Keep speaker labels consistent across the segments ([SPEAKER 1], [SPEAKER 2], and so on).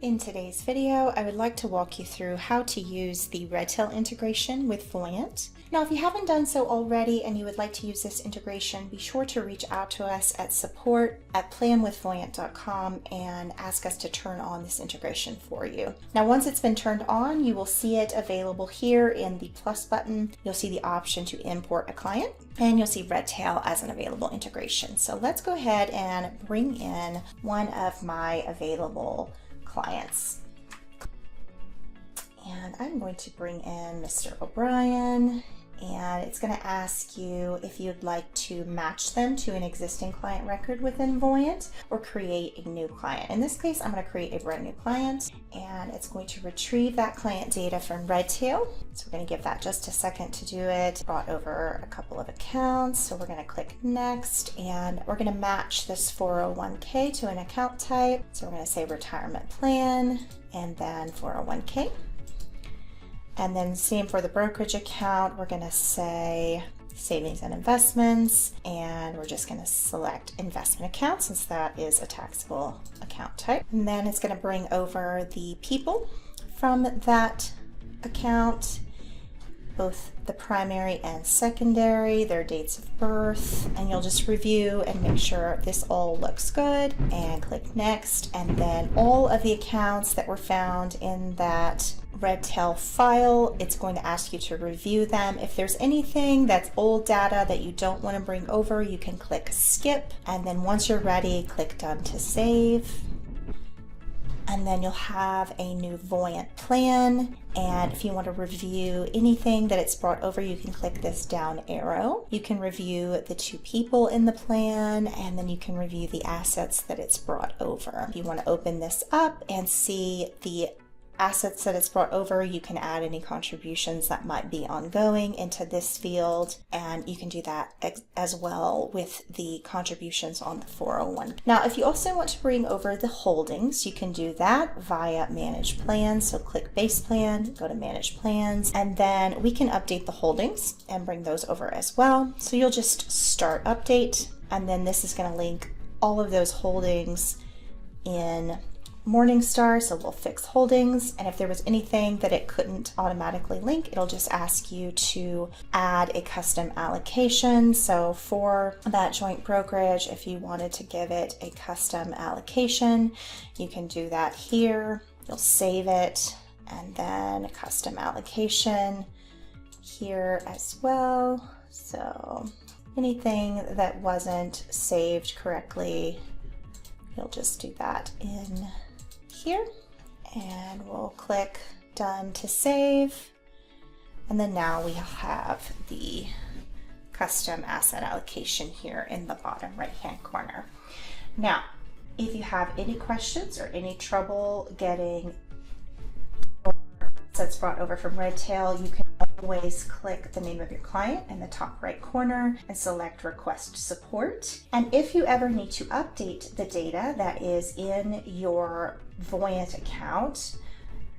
[SPEAKER 1] In today's video, I would like to walk you through how to use the Redtail integration with Voyant. Now, if you haven't done so already and you would like to use this integration, be sure to reach out to us at support@planwithvoyant.com and ask us to turn on this integration for you. Now, once it's been turned on, you will see it available here in the plus button. You'll see the option to import a client, and you'll see Redtail as an available integration. So let's go ahead and bring in one of my available clients. And I'm going to bring in Mr. O'Brien, and it's going to ask you if you'd like to match them to an existing client record within Voyant or create a new client. In this case, I'm going to create a brand new client, and it's going to retrieve that client data from Redtail. So we're going to give that just a second to do it. Brought over a couple of accounts, so we're going to click next, and we're going to match this 401k to an account type. So we're going to say retirement plan and then 401k. And then same for the brokerage account, we're going to say savings and investments, and we're just going to select investment account since that is a taxable account type. And then it's going to bring over the people from that account, both the primary and secondary, their dates of birth, and you'll just review and make sure this all looks good and click next. And then all of the accounts that were found in that Redtail file, it's going to ask you to review them. If there's anything that's old data that you don't want to bring over, you can click skip, and then once you're ready, click done to save. And then you'll have a new Voyant plan. And if you want to review anything that it's brought over, you can click this down arrow. You can review the two people in the plan, and then you can review the assets that it's brought over. If you want to open this up and see the assets that it's brought over, you can add any contributions that might be ongoing into this field, and you can do that as well with the contributions on the 401. Now, if you also want to bring over the holdings, you can do that via Manage Plans. So click Base Plan, go to Manage Plans, and then we can update the holdings and bring those over as well. So you'll just start update, and then this is going to link all of those holdings in Morningstar, so we'll fix holdings, and if there was anything that it couldn't automatically link, it'll just ask you to add a custom allocation. So for that joint brokerage, if you wanted to give it a custom allocation, you can do that here. You'll save it, and then a custom allocation here as well. So anything that wasn't saved correctly, you'll just do that in here, and we'll click done to save. And then now we have the custom asset allocation here in the bottom right hand corner. Now, if you have any questions or any trouble getting assets brought over from Redtail, you can always click the name of your client in the top right corner and select request support. And if you ever need to update the data that is in your Voyant account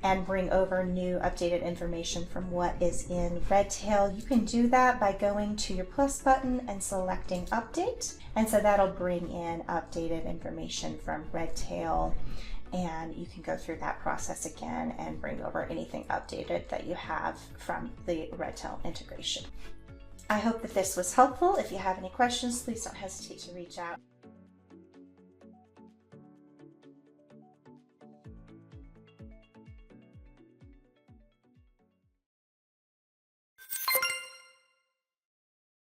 [SPEAKER 1] and bring over new updated information from what is in Redtail, you can do that by going to your plus button and selecting update. And so that'll bring in updated information from Redtail, and you can go through that process again and bring over anything updated that you have from the Redtail integration. I hope that this was helpful. If you have any questions, please don't hesitate to reach out.